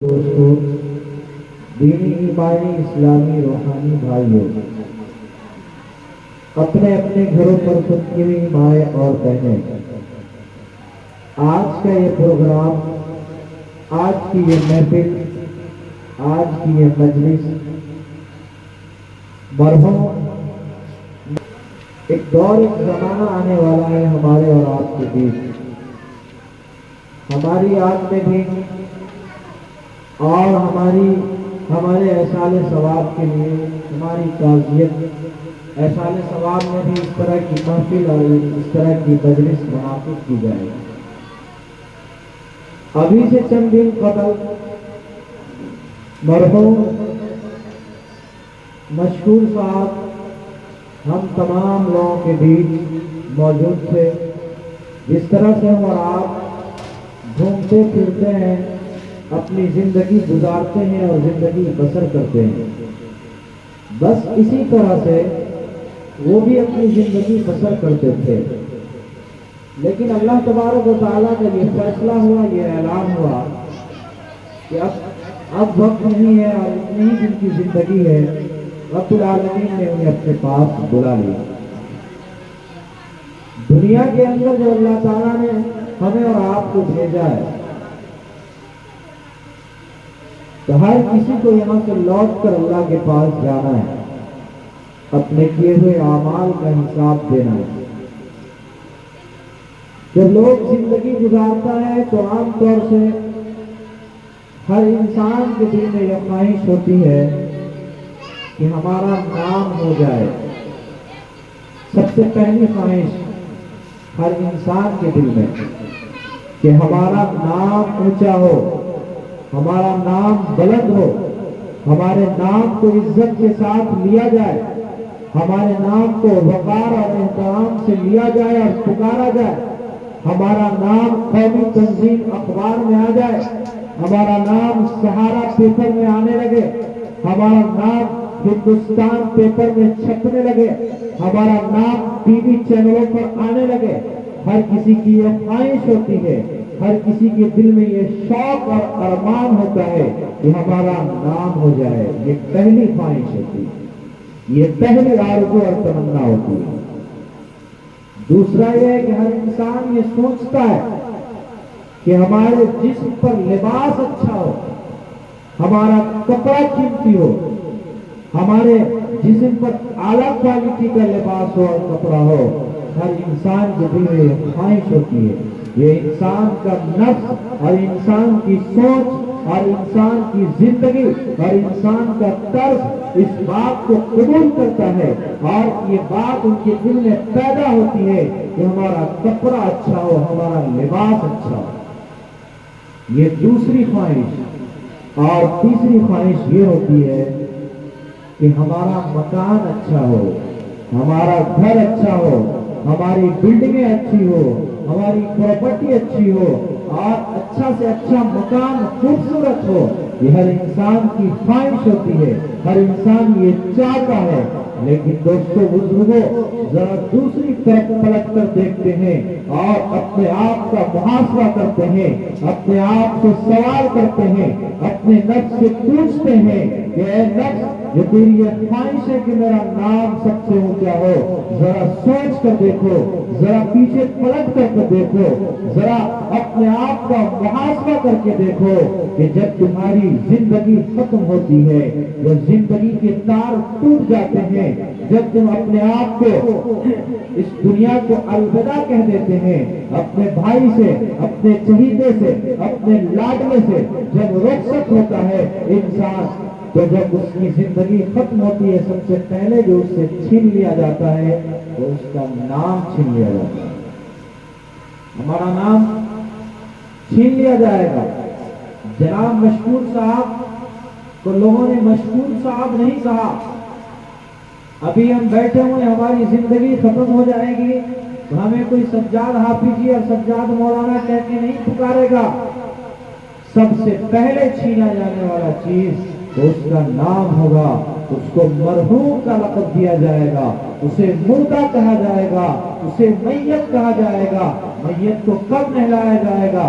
دوستوں، دینی ایمانی اسلامی روحانی بھائیوں، اپنے اپنے گھروں پر خود کی ہوئی مائیں اور بہنیں، آج کا یہ پروگرام، آج کی یہ محفل، آج کی یہ مجلس مرحوم ایک دور، ایک زمانہ آنے والا ہے ہمارے اور آپ کے بیچ، ہماری آج میں بھی اور ہمارے احسان ثواب کے لیے، ہماری تعزیت احسان ثواب میں بھی اس طرح کی محفل اور اس طرح کی مجلس منعقد کی جائے. ابھی سے چند دن قبل مرحوم مشہور صاحب ہم تمام لوگوں کے بیچ موجود تھے. جس طرح سے ہم اور آپ گھومتے پھرتے ہیں، اپنی زندگی گزارتے ہیں اور زندگی بسر کرتے ہیں، بس اسی طرح سے وہ بھی اپنی زندگی بسر کرتے تھے. لیکن اللہ تبارک و تعالیٰ کا یہ فیصلہ ہوا، یہ اعلان ہوا کہ اب وقت نہیں ہے اور اتنی ہی دن کی زندگی ہے. رب العالمین نے انہیں اپنے پاس بلا لیا. دنیا کے اندر جو اللہ تعالیٰ نے ہمیں اور آپ کو بھیجا ہے، تو ہر کسی کو یہاں سے لوٹ کر اللہ کے پاس جانا ہے، اپنے کیے ہوئے اعمال کا حساب دینا ہے. جب لوگ زندگی گزارتا ہے تو عام طور سے ہر انسان کے دل میں یہ خواہش ہوتی ہے کہ ہمارا نام ہو جائے. سب سے پہلی خواہش ہر انسان کے دل میں کہ ہمارا نام اونچا ہو، ہمارا نام بلند ہو، ہمارے نام کو عزت کے ساتھ لیا جائے، ہمارے نام کو وقار اور احترام سے لیا جائے اور پکارا جائے، ہمارا نام قومی تنظیم اخبار میں آ جائے، ہمارا نام سہارا پیپر میں آنے لگے، ہمارا نام ہندوستان پیپر میں چھپنے لگے، ہمارا نام ٹی وی چینلوں پر آنے لگے. ہر کسی کی یہ خواہش ہوتی ہے، ہر کسی کے دل میں یہ شوق اور ارمان ہوتا ہے کہ ہمارا نام ہو جائے. یہ پہلی خواہش ہوتی ہے، یہ پہلی آرزو اور تمنا ہوتی ہے. دوسرا یہ ہے کہ ہر انسان یہ سوچتا ہے کہ ہمارے جسم پر لباس اچھا ہو، ہمارا کپڑا قیمتی ہو، ہمارے جسم پر اعلیٰ کوالٹی کا لباس ہو اور کپڑا ہو. ہر انسان کے دل میں یہ خواہش ہوتی ہے. یہ انسان کا نفس اور انسان کی سوچ اور انسان کی زندگی اور انسان کا طرز اس بات کو قبول کرتا ہے اور یہ بات ان کے دل میں پیدا ہوتی ہے کہ ہمارا کپڑا اچھا ہو، ہمارا لباس اچھا ہو. یہ دوسری خواہش. اور تیسری خواہش یہ ہوتی ہے کہ ہمارا مکان اچھا ہو، ہمارا گھر اچھا ہو، ہماری بلڈنگیں اچھی ہو، ہماری پراپرٹی اچھی ہو اور اچھا سے اچھا مکان خوبصورت ہو. یہ ہر انسان کی خواہش ہوتی ہے، ہر انسان یہ چاہتا ہے. لیکن دوستو بزرگوں، ذرا دوسری طرف پلٹ کر دیکھتے ہیں اور اپنے آپ کا محاسبہ کرتے ہیں، اپنے آپ سے سوال کرتے ہیں، اپنے نفس سے پوچھتے ہیں کہ اے نفس، جو تیری یہ خواہش ہے کہ میرا نام سب سے اونچا ہو، ذرا سوچ کر دیکھو، ذرا پیچھے پلٹ کر دیکھو، ذرا اپنے آپ کا محاسبہ کر کے دیکھو کہ جب تمہاری زندگی ختم ہوتی ہے، جب زندگی کے تار ٹوٹ جاتے ہیں، جب تم اپنے آپ کو اس دنیا کو الوداع کہہ دیتے ہیں، اپنے بھائی سے، اپنے چہیتے سے، اپنے لاڈلے سے جب رخصت ہوتا ہے انسان، تو جب اس کی زندگی ختم ہوتی ہے، سب سے پہلے جو اس سے چھین لیا جاتا ہے وہ اس کا نام چھین لیا جاتا ہے. ہمارا نام چھین لیا جائے گا. جناب مشکور صاحب کو لوگوں نے مشکور صاحب نہیں کہا. ابھی ہم بیٹھے ہوئے، ہماری زندگی ختم ہو جائے گی تو ہمیں کوئی سجاد حافظی اور سجاد مولانا کہہ کے نہیں پکارے گا. سب سے پہلے چھینا جانے والا چیز تو اس کا نام ہوگا. اس کو مرحوم کا لقب دیا جائے گا، اسے مردہ کہا جائے گا، اسے میت کہا جائے گا. میت کو کب نہلایا جائے گا؟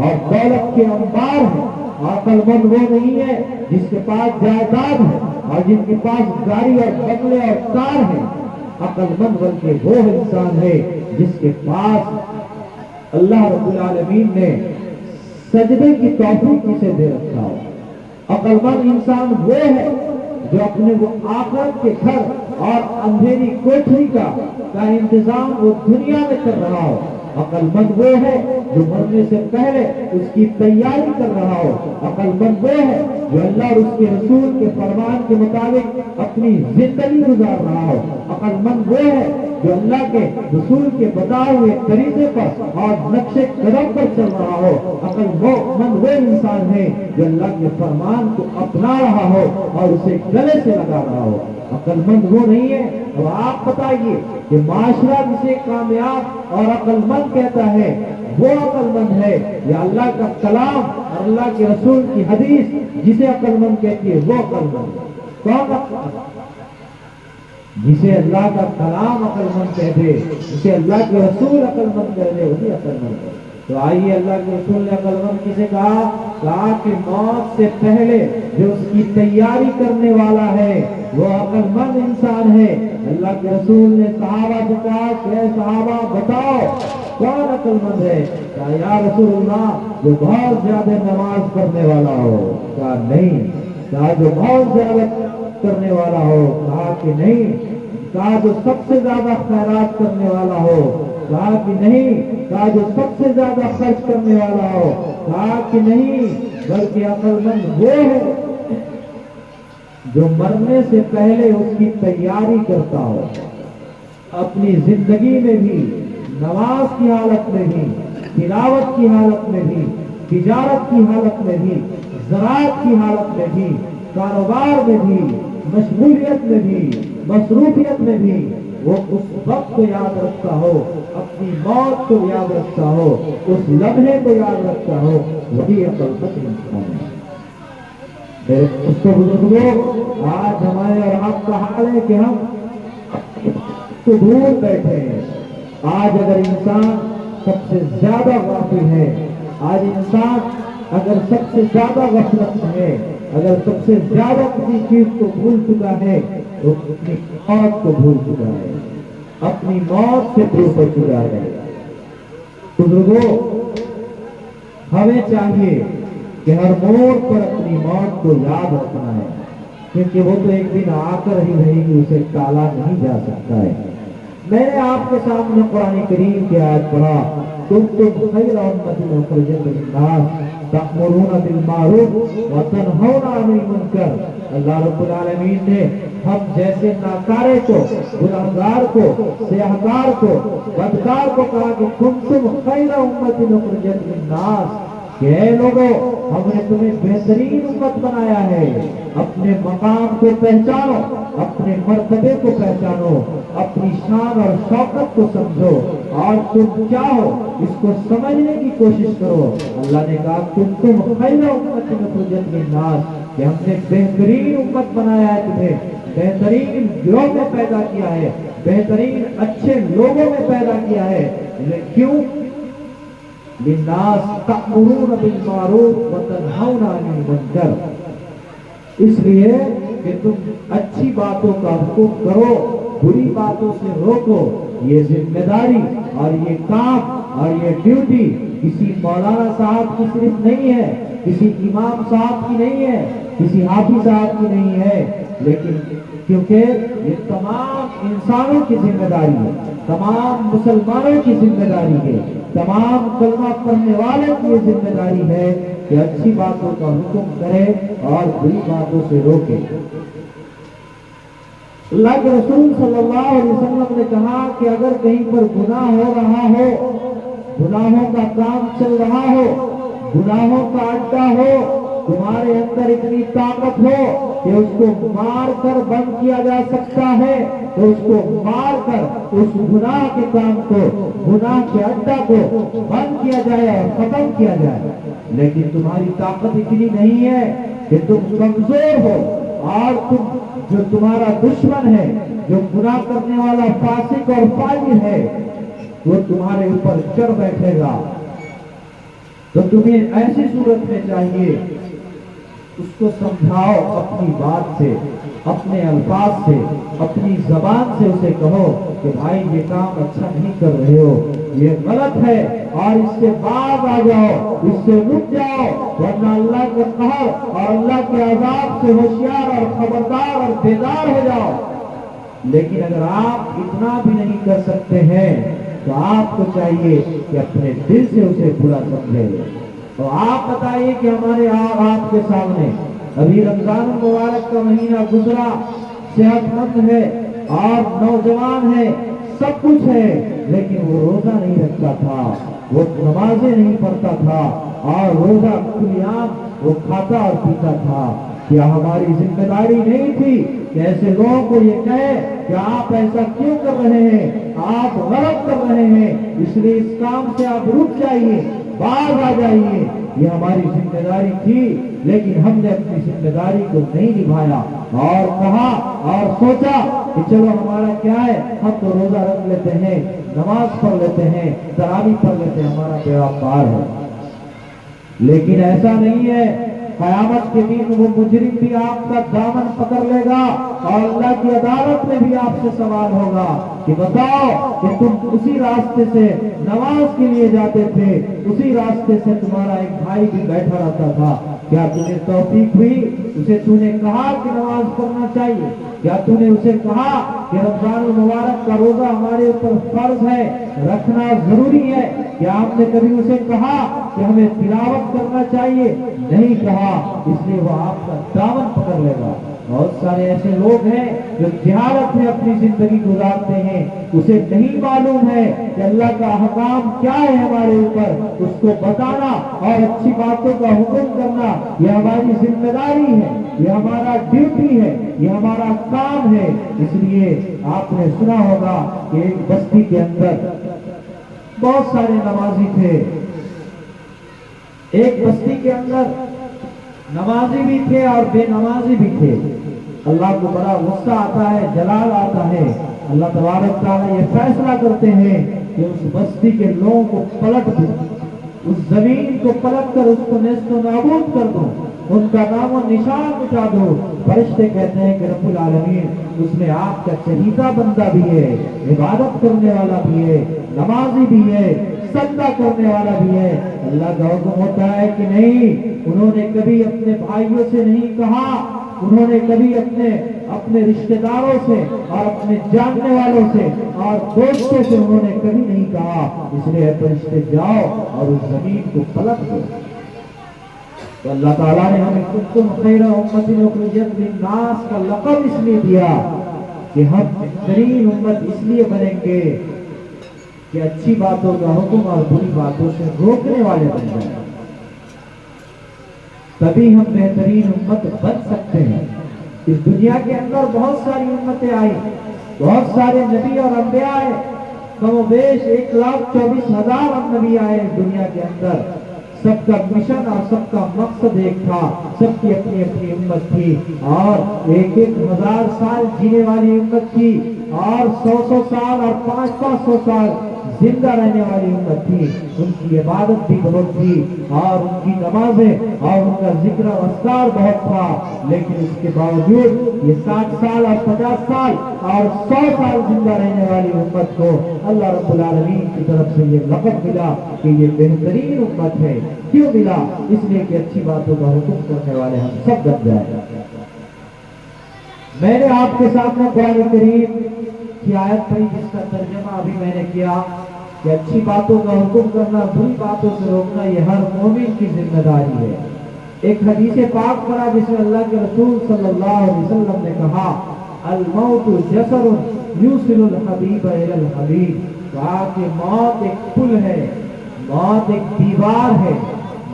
اور دولت کے انبار ہیں. عقل مند وہ نہیں ہے جس کے پاس جائیداد ہے اور جن کے پاس گاڑی اور بنگلے اور کار ہیں. عقل مند بلکہ وہ انسان ہے جس کے پاس اللہ رب العالمین نے سجدے کی توفیق اسے دے رکھا ہو. عقل مند انسان وہ ہے جو اپنے وہ آخرت کے گھر اور اندھیری کوٹری کا انتظام وہ دنیا میں کر رہا ہو. عقل مند وہ ہے جو مرنے سے پہلے اس کی تیاری کر رہا ہو. عقل مند وہ ہے جو اللہ اور اس کے رسول کے فرمان کے مطابق اپنی زندگی گزار رہا ہو. عقل مند وہ ہے جو اللہ کے رسول کے بتائے ہوئے طریقے پر اور نقش قدم پر چل رہا ہو. عقل مند وہ انسان ہے جو اللہ کے فرمان کو اپنا رہا ہو اور اسے گلے سے لگا رہا ہو. عقل مند وہ نہیں ہے. اور آپ بتائیے کہ معاشرہ جسے کامیاب اور عقل مند کہتا ہے وہ عقل مند ہے یا اللہ کا کلام اور اللہ کے رسول کی حدیث جسے عقل مند کہتی ہے وہ عقل مند ہے؟ کون؟ جسے اللہ کا کلام عقل مند کہہ دے، جسے اللہ کے رسول عقل مند کہہ دے، وہی عقل مند ہے. تو آئیے اللہ کے رسول نے عقل مند کسے کہا کہ موت سے پہلے جو اس کی تیاری کرنے والا ہے وہ عقل مند انسان ہے. اللہ کے رسول نے صحابہ سے کہا کہ صحابہ بتاؤ کون عقل مند ہے؟ کہا یا رسول اللہ جو بہت زیادہ نماز پڑھنے والا ہو. کہا نہیں. کہا جو بہت زیادہ کرنے والا ہو. کہا کہ نہیں. کہا جو سب سے زیادہ خیرات کرنے والا ہو. کہا کہ نہیں. کہا جو سب سے زیادہ خرچ کرنے والا ہو. کہا کہ نہیں بلکہ عقل مند وہ ہے جو مرنے سے پہلے اس کی تیاری کرتا ہو. اپنی زندگی میں بھی، نماز کی حالت میں بھی، تلاوت کی حالت میں بھی، تجارت کی حالت میں بھی، زراعت کی حالت میں بھی، کاروبار میں بھی، مشغولیت میں بھی، مصروفیت میں بھی وہ اس وقت کو یاد رکھتا ہو، اپنی موت کو یاد رکھتا ہو، اس لمحے کو یاد رکھتا ہو. وہی عقل مند انسان ہے. اس کو بزرگوں آج ہمارے اور آپ کا حال ہے کہ ہم تو دور بیٹھے ہیں. آج اگر انسان سب سے زیادہ غافل ہے، آج انسان اگر سب سے زیادہ غفلت میں ہے، اگر سب سے زیادہ کسی چیز کو بھول چکا ہے تو اپنی موت کو بھول چکا ہے، اپنی موت سے دور ہو چکا ہے. بزرگوں ہمیں چاہیے کہ ہر موڑ پر اپنی موت کو یاد رکھنا ہے، کیونکہ وہ تو ایک دن آ کر ہی رہے گی، اسے ٹالا نہیں جا سکتا ہے. میں نے آپ کے سامنے قرآن کریم کی آیت پڑھا کنتم خیر امۃ اخرجت للناس تأمرون بالمعروف وتنہون عن المنکر. اللہ رب العالمین نے ہم جیسے ناکارے کو، گنہگار کو، سیاہکار کو، بدکار کو کہا کہ کنتم خیر امۃ اخرجت للناس کہ اے لوگوں ہم نے تمہیں بہترین امت بنایا ہے. اپنے مقام کو پہچانو، اپنے مرتبے کو پہچانو، اپنی شان اور شوکت کو سمجھو اور تم کیا ہو اس کو سمجھنے کی کوشش کرو. اللہ نے کہا کنتم خیر امۃ اخرجت للناس کہ ہم نے بہترین امت بنایا ہے، تمہیں بہترین گروہ میں پیدا کیا ہے، بہترین اچھے لوگوں میں پیدا کیا ہے. کیوں؟ للناس تأمرون بالمعروف وتنہون عن المنکر. اس لیے کہ تم اچھی باتوں کا حکم کرو، بری باتوں سے روکو. یہ ذمہ داری اور یہ کام اور یہ ڈیوٹی کسی مولانا صاحب کی صرف نہیں ہے، کسی امام صاحب کی نہیں ہے، کسی حافظ صاحب کی نہیں ہے، لیکن کیونکہ یہ تمام انسانوں کی ذمہ داری ہے، تمام مسلمانوں کی ذمہ داری ہے، تمام کلمہ پڑھنے والوں کی یہ ذمہ داری ہے کہ اچھی باتوں کا حکم کرے اور بری باتوں سے روکے. اللہ کے رسول صلی اللہ علیہ وسلم نے کہا کہ اگر کہیں پر گناہ ہو رہا ہو، گناہوں کا کام چل رہا ہو، گناہوں کا اڈا ہو، تمہارے اندر اتنی طاقت ہو کہ اس کو مار کر بند کیا جا سکتا ہے تو اس کو مار کر اس گناہ کے کام کو، گناہ کے اڈا کو بند کیا جائے اور ختم کیا جائے. لیکن تمہاری طاقت اتنی نہیں ہے کہ تم کمزور ہو اور تم جو تمہارا دشمن ہے، جو گناہ کرنے والا فاسق اور فاجر ہے، وہ تمہارے اوپر چڑھ بیٹھے گا. تو تمہیں ایسی صورت میں چاہیے اس کو سمجھاؤ اپنی بات سے، اپنے الفاظ سے، اپنی زبان سے اسے کہو کہ بھائی یہ کام اچھا نہیں کر رہے ہو، یہ غلط ہے، اور اس سے باز آ جاؤ، اس سے رک جاؤ، ورنہ اللہ کے قہر اور اللہ کے عذاب سے ہوشیار اور خبردار اور بیدار ہو جاؤ۔ لیکن اگر آپ اتنا بھی نہیں کر سکتے ہیں تو آپ کو چاہیے کہ اپنے دل سے اسے برا سمجھے۔ تو آپ بتائیے کہ ہمارے آپ کے سامنے ابھی رمضان المبارک کا مہینہ گزرا، صحت مند ہے اور نوجوان ہے، سب کچھ ہے، لیکن وہ روزہ نہیں رکھتا تھا، وہ نمازیں نہیں پڑھتا تھا، اور روزہ کھلی عام وہ کھاتا اور پیتا تھا۔ کیا ہماری ذمہ داری نہیں تھی کہ ایسے لوگوں کو یہ کہے کہ آپ ایسا کیوں کر رہے ہیں، آپ غلط کر رہے ہیں، اس لیے اس کام سے آپ رک جائیے، باز آ جائیے؟ یہ ہماری ذمہ داری تھی، لیکن ہم نے اپنی ذمہ داری کو نہیں نبھایا، اور کہا اور سوچا کہ چلو ہمارا کیا ہے، ہم تو روزہ رکھ لیتے ہیں، نماز پڑھ لیتے ہیں، تراویح پڑھ لیتے ہیں، ہمارا بیڑا پار ہے۔ لیکن ایسا نہیں ہے، قیامت کے دن وہ مجرم بھی آپ کا دامن پکڑ لے گا، اور اللہ کی عدالت میں بھی آپ سے سوال ہوگا کہ بتاؤ کہ تم اسی راستے سے نماز کے لیے جاتے تھے، اسی راستے سے تمہارا ایک بھائی بھی بیٹھا رہتا تھا، کیا تمہیں توفیق ہوئی؟ اسے تو نے کہا کہ نماز پڑھنا چاہیے؟ کیا تو نے اسے کہا کہ رمضان المبارک کا روزہ ہمارے اوپر فرض ہے، رکھنا ضروری ہے؟ کیا آپ نے کبھی اسے کہا کہ ہمیں تلاوت کرنا چاہیے؟ نہیں کہا، اس لیے وہ آپ کا دامن پکڑ لے گا۔ بہت سارے ایسے لوگ ہیں جو جہالت میں اپنی زندگی گزارتے ہیں، اسے نہیں معلوم ہے کہ اللہ کا احکام کیا ہے ہمارے اوپر، اس کو بتانا اور اچھی باتوں کا حکم کرنا یہ ہماری ذمہ داری ہے، یہ ہمارا ڈیوٹی ہے، یہ ہمارا کام ہے۔ اس لیے آپ نے سنا ہوگا کہ ایک بستی کے اندر بہت سارے نمازی تھے، ایک بستی کے اندر نمازی بھی تھے اور بے نمازی بھی تھے۔ اللہ کو بڑا غصہ آتا ہے، جلال آتا ہے، اللہ تبارک تعالیٰ یہ فیصلہ کرتے ہیں کہ اس بستی کے لوگوں کو پلٹ دو، اس زمین کو پلٹ کر اس کو نیست و نابود کر دو، ان کا نام و نشان مٹا دو۔ فرشتے کہتے ہیں کہ رب العالمین اس میں آپ کا چہیتا بندہ بھی ہے، عبادت کرنے والا بھی ہے، نمازی بھی ہے، سجدہ کرنے والا بھی ہے۔ اللہ کا حکم ہوتا ہے کہ نہیں، انہوں نے کبھی اپنے بھائیوں سے نہیں کہا، انہوں نے کبھی اپنے رشتہ داروں سے اور اپنے جاننے والوں سے اور دوستوں سے انہوں نے کبھی نہیں کہا، اس لیے فرشتے جاؤ اور اس زمین کو پلٹ دو۔ تو اللہ تعالیٰ نے ہمیں کنتم خیر امت اخرجت للناس کا لقب اس لیے دیا کہ ہم بہترین امت اس لیے بنیں گے کہ اچھی باتوں کا حکم اور بری باتوں سے روکنے والے بن جائیں، تبھی ہم بہترین امت بن سکتے ہیں۔ اس دنیا کے اندر بہت ساری امتیں آئی، بہت سارے نبی اور انبیاء آئے، کم و بیش 1,24,000 نبی آئے اس دنیا کے اندر۔ سب کا مشن اور سب کا مقصد ایک تھا، سب کی اپنی اپنی امت تھی، اور 1,000 سال جینے والی امت تھی، اور 100 سال اور 500 سال زندہ رہنے والی امت تھی۔ ان کی عبادت بھی بہت تھی، اور ان کی نمازیں اور ان کا ذکر و اذکار بہت تھا، لیکن اس کے باوجود یہ 60 سال اور 50 سال اور 100 سال زندہ رہنے والی امت کو اللہ رب العالمین کی طرف سے یہ لقب ملا کہ یہ بہترین امت ہے۔ کیوں ملا؟ اس لیے کہ اچھی باتوں کا حکم کرنے والے ہم سب بن جائیں۔ میں نے آپ کے سامنے قرآن کریم کی آیت پڑھی جس کا ترجمہ ابھی میں نے کیا کہ اچھی باتوں کا حکم کرنا، بری باتوں سے روکنا یہ ہر مومن کی ذمہ داری ہے۔ ایک حدیث پاک پڑھا جس میں اللہ کے رسول صلی اللہ علیہ وسلم نے کہا الموت جسر یوصل الحبیب الی الحبیب، کہا کہ موت ایک پل ہے، موت ایک دیوار ہے،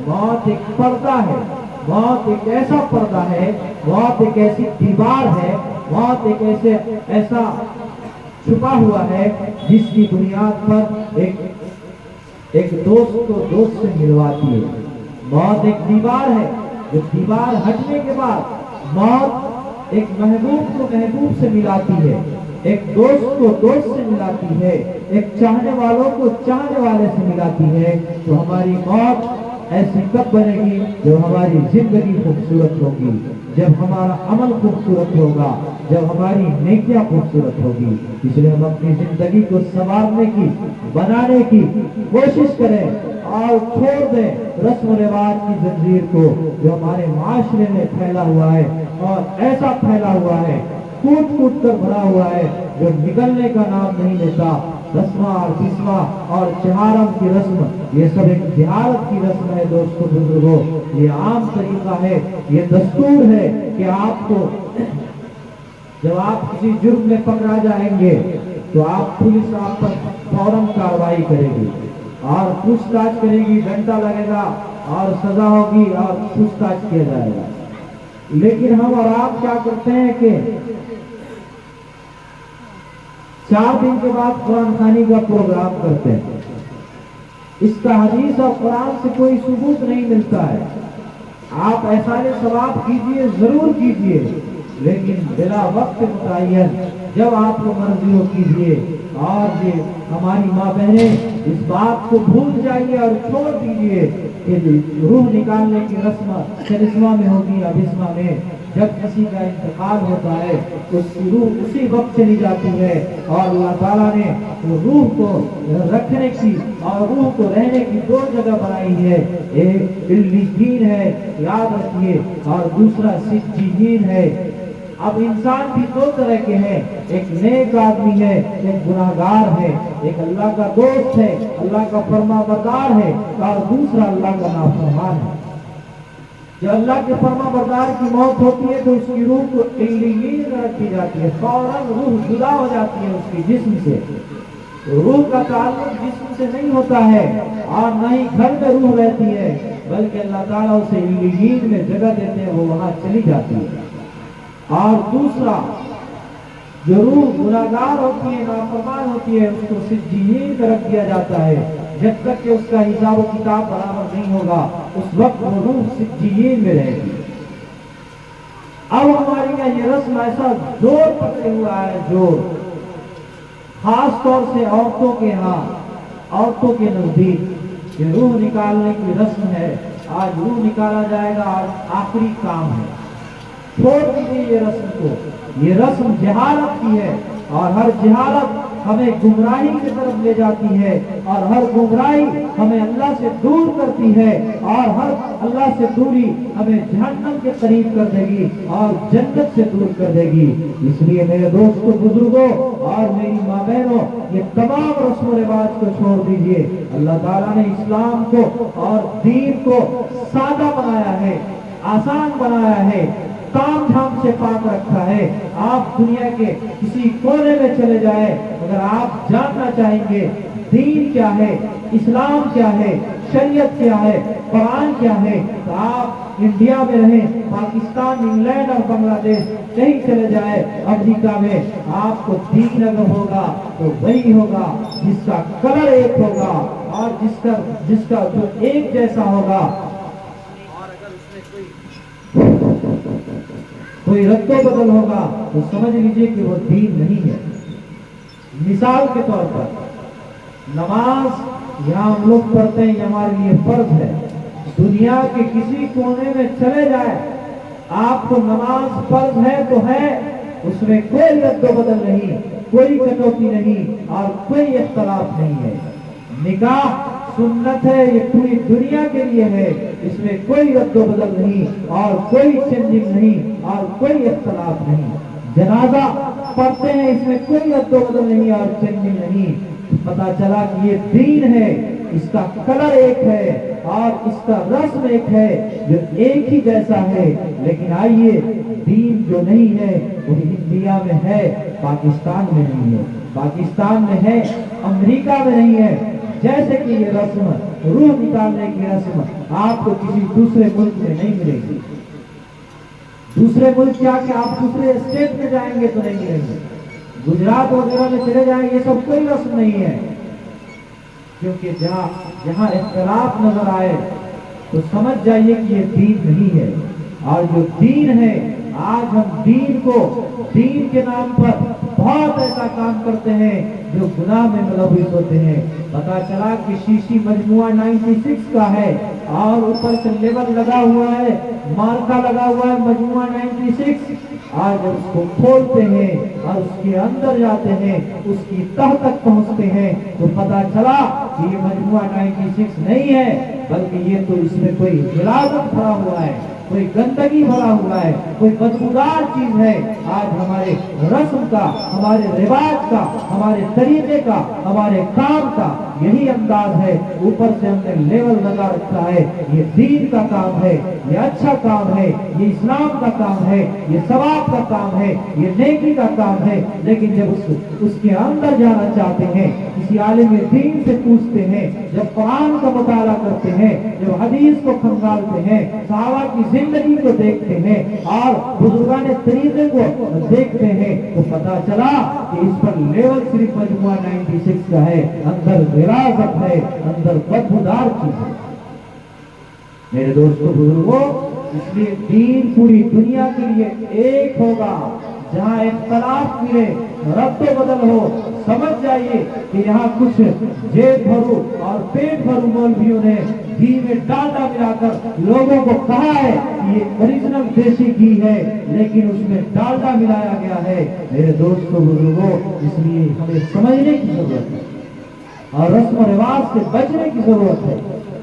موت ایک پردہ ہے، موت ایک ایسا پردہ ہے، موت ایک ایسی دیوار ہے، موت ایک ایسا چھپا ہوا ہے جس کی بنیاد پر ایک دوست کو دوست سے ملواتی ہے۔ موت ایک دیوار ہے، جو دیوار ہٹنے کے بعد موت ایک محبوب کو محبوب سے ملاتی ہے، ایک دوست کو دوست سے ملاتی ہے، ایک چاہنے والوں کو چاہنے والے سے ملاتی ہے۔ تو ہماری موت ایسی کب بنے گی؟ جب ہماری زندگی خوبصورت ہوگی، جب ہمارا عمل خوبصورت ہوگا، جب ہماری نیکیاں خوبصورت ہوگی۔ اس لیے ہم اپنی زندگی کو سنوارنے کی، بنانے کی کوشش کریں اور چھوڑ دیں رسم و رواج کی زنجیر کو جو ہمارے معاشرے میں پھیلا ہوا ہے، اور ایسا پھیلا ہوا ہے، ٹوٹ ٹوٹ کر بھرا ہوا ہے، جو نکلنے کا نام نہیں لیتا۔ رسمہ اور بسمہ اور چہارم کی رسم، یہ سب ایک جہالت کی رسم ہے دوستو بزرگوں۔ یہ عام طریقہ ہے، یہ دستور ہے کہ آپ کو جب آپ کسی جرم میں پکڑا جائیں گے تو آپ پولیس آپ پر فوراً کارروائی کرے گی اور پوچھ تاچھ کرے گی، ڈنڈا لگے گا اور سزا ہوگی اور پوچھ تاچھ کیا جائے گا۔ لیکن ہم اور آپ کیا کرتے ہیں کہ 4 دن کے بعد قرآن خوانی کا پروگرام کرتے ہیں۔ اس کا حدیث اور قرآن سے کوئی ثبوت نہیں ملتا ہے۔ آپ احسان ثواب کیجئے، ضرور کیجئے، لیکن بلا وقت متعین جب آپ کو مرضی ہو کیجئے۔ اور یہ ہماری ماں بہنیں اس بات کو بھول جائیے اور چھوڑ دیجئے کہ روح نکالنے کی رسم کرسمہ میں ہوگی یا بسمہ میں۔ جب کسی کا انتقال ہوتا ہے تو اس کی روح اسی وقت چلی جاتی ہے، اور اللہ تعالیٰ نے روح کو رکھنے کی اور روح کو رہنے کی 2 جگہ بنائی ہے، ایک علیین ہے، یاد رکھیے، اور دوسرا سجین ہے۔ اب انسان بھی 2 طرح کے ہیں، ایک نیک آدمی ہے، ایک گناہگار ہے، ایک اللہ کا دوست ہے، اللہ کا فرما بردار ہے، اور دوسرا اللہ کا نافرمان ہے۔ جب اللہ کے فرما بردار کی موت ہوتی ہے تو اس کی روح کو علیین میں رکھی جاتی ہے، فوراً روح جدا ہو جاتی ہے اس کی جسم سے۔ روح کا تعلق جسم سے نہیں ہوتا ہے، اور نہ ہی گھر میں روح رہتی ہے، بلکہ اللہ تعالیٰ اسے علیین میں جگہ دیتے ہیں، وہ وہاں چلی جاتی ہے۔ اور دوسرا جو روح گناہگار ہوتی ہے، نافرمان ہوتی ہے، اس کو سجین میں رکھ دیا جاتا ہے، جب تک کہ اس کا حساب و کتاب برابر نہیں ہوگا، اس وقت وہ روح سجین میں رہے گی۔ اب ہماری یہاں یہ رسم ایسا زور پکڑے ہوا ہے، زور خاص طور سے عورتوں کے ہاں، عورتوں کے نزدیک یہ روح نکالنے کی رسم ہے۔ آج روح نکالا جائے گا، آج آخری کام ہے، چھوڑ دیجیے یہ رسم کو۔ یہ رسم جہالت کی ہے، اور ہر جہالت ہمیں گمراہی کی طرف لے جاتی ہے، اور ہر گمراہی ہمیں اللہ سے دور کرتی ہے، اور ہر اللہ سے دوری ہمیں جہنم کے قریب کر دے گی اور جنت سے دور کر دے گی۔ اس لیے میرے دوستوں، بزرگوں اور میری ماں بہنوں، یہ تمام رسم و رواج کو چھوڑ دیجیے۔ اللہ تعالیٰ نے اسلام کو اور دین کو سادہ بنایا ہے، آسان بنایا ہے، تام جھام سے پاک رکھا ہے۔ آپ دنیا کے کسی کونے میں چلے جائیں، اگر آپ جاننا چاہیں گے دین کیا ہے، اسلام کیا ہے، شریعت کیا ہے، قرآن کیا ہے، تو آپ انڈیا میں رہیں، پاکستان، انگلینڈ اور بنگلہ دیش کہیں چلے جائیں، امریکہ میں، آپ کو دین اگر ہوگا تو وہی ہوگا جس کا کلر ایک ہوگا، اور جس کا جو ایک جیسا ہوگا، اور اگر اس میں کوئی رد و بدل ہوگا تو سمجھ لیجئے کہ وہ دین نہیں ہے۔ مثال کے طور پر نماز یہاں ہم لوگ پڑھتے ہیں، یہ ہمارے لیے فرض ہے۔ دنیا کے کسی کونے میں چلے جائے، آپ کو نماز فرض ہے تو ہے، اس میں کوئی رد و بدل نہیں، کوئی کٹوتی نہیں، اور کوئی اختلاف نہیں ہے۔ نکاح سنت ہے، یہ پوری دنیا کے لیے ہے، اس میں کوئی رد و بدل نہیں، اور کوئی چینجنگ نہیں، اور کوئی اختلاف نہیں۔ جنازہ پڑھتے ہیں، اس میں کوئی رد و بدل نہیں اور چینجنگ نہیں۔ پتا چلا کہ یہ دین ہے، اس کا کلر ایک ہے اور اس کا رسم ایک ہے، جو ایک ہی جیسا ہے۔ لیکن آئیے، دین جو نہیں ہے وہ انڈیا میں ہے، پاکستان میں نہیں ہے، پاکستان میں ہے، امریکہ میں نہیں ہے۔ جیسے کہ یہ رسم روح نکالنے کی رسم آپ کو کسی دوسرے ملک میں نہیں ملے گی۔ دوسرے ملک کیا کہ آپ دوسرے اسٹیٹ میں جائیں گے تو نہیں ملیں گے، گجرات وغیرہ میں چلے جائیں، یہ سب کوئی رسم نہیں ہے۔ کیونکہ جہاں اختلاف نظر آئے تو سمجھ جائیے کہ یہ دین نہیں ہے۔ اور جو دین ہے، آج ہم دین کو، دین کے نام پر بہت ایسا کام کرتے ہیں جو گناہ میں ملوث ہوتے ہیں۔ پتا چلا کہ شیشی مجموعہ 96 کا ہے، اور اوپر سے لیبل لگا ہوا ہے، مارکا لگا ہوا ہے مجموعہ 96۔ آج جب اس کو کھولتے ہیں اور اس کے اندر جاتے ہیں، اس کی تہ تک پہنچتے ہیں، تو پتا چلا کہ یہ مجموعہ 96 نہیں ہے، بلکہ یہ تو اس میں کوئی غلاظت بھرا ہوا ہے، کوئی گندگی بھرا ہوا ہے، کوئی بدبودار چیز ہے۔ آج ہمارے رسم کا، ہمارے رواج کا، ہمارے طریقے کا، ہمارے کام کا یہی انداز ہے۔ اوپر سے ہم نے لیول لگا رکھا ہے، یہ دین کا کام ہے، یہ اچھا کام ہے، یہ اسلام کا کام ہے، یہ ثواب کا کام ہے، یہ نیکی کا کام ہے، لیکن جب اس کے اندر جانا چاہتے ہیں، کسی عالم دین سے پوچھتے ہیں، جب قرآن کا مطالعہ کرتے ہیں، جب حدیث کو کھنگالتے ہیں، صحابہ کی زندگی کو دیکھتے ہیں اور بزرگان طریقے کو دیکھتے ہیں، تو پتا چلا کہ اس پر لیول صرف مجموعہ 96 کا ہے، اندر غلاظت ہے، اندر بدبودار چیز ہے۔ میرے دوستو بزرگوں، اس لیے دین پوری دنیا کے لیے ایک ہوگا۔ جہاں اختلاف ملے، رد و بدل ہو، سمجھ جائیے کہ یہاں کچھ جیب بھرو اور پیٹ بھرو مولویوں نے گھی میں ڈالڈا ملا کر لوگوں کو کہا ہے کہ یہ اوریجنل دیسی گھی ہے، لیکن اس میں ڈالڈا ملایا گیا ہے۔ میرے دوستو بزرگوں، اس لیے ہمیں سمجھنے کی ضرورت ہے اور رسم و رواج سے بچنے کی ضرورت ہے،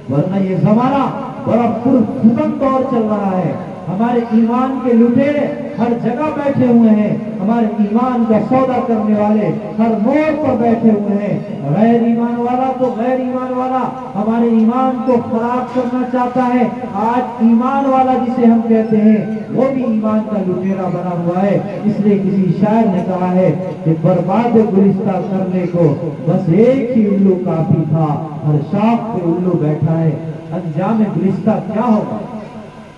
ورنہ یہ زمانہ بڑا پرفتن دور چل رہا ہے۔ ہمارے ایمان کے لٹیرے ہر جگہ بیٹھے ہوئے ہیں، ہمارے ایمان کا سودا کرنے والے ہر موڑ پر بیٹھے ہوئے ہیں۔ غیر ایمان والا تو غیر ایمان والا ہمارے ایمان کو خراب کرنا چاہتا ہے۔ آج ایمان والا جسے ہم کہتے ہیں وہ بھی ایمان کا لٹیرا بنا ہوا ہے۔ اس لیے کسی شاعر نے کہا ہے کہ برباد گلستہ کرنے کو بس ایک ہی الو کافی تھا، ہر شاخ پہ الو بیٹھا ہے، انجام گلستہ کیا ہوگا۔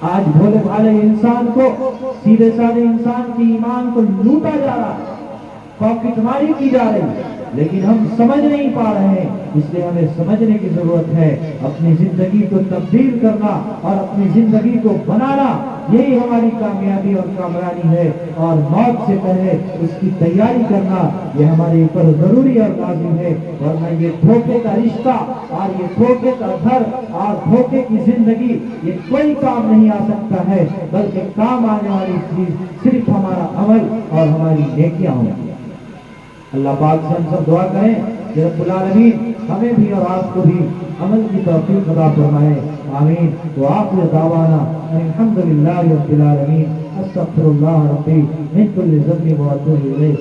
آج بھولے بھالے انسان کو، سیدھے سادے انسان کی ایمان کو لوٹا جا رہا ہے، پاکٹ ماری کی جا رہی ہے، لیکن ہم سمجھ نہیں پا رہے ہیں۔ اس لیے ہمیں سمجھنے کی ضرورت ہے، اپنی زندگی کو تبدیل کرنا اور اپنی زندگی کو بنانا، یہی ہماری کامیابی اور کامرانی ہے، اور موت سے پہلے اس کی تیاری کرنا یہ ہمارے اوپر ضروری اور لازم ہے، ورنہ یہ دھوکے کا رشتہ اور یہ دھوکے کا گھر اور دھوکے کی زندگی یہ کوئی کام نہیں آ سکتا ہے، بلکہ کام آنے والی چیز صرف ہمارا عمل اور ہماری نیکیاں ہوں گی۔ اللہ پاک سے ہم سب دعا کریں کہ رب العالمین ہمیں بھی اور آپ کو بھی عمل کی توفیق عطا فرمائے، آمین۔ وآخر دعوانا الحمدللہ رب العالمین، استغفر اللہ ربی من کل ذنب واتوب الیہ۔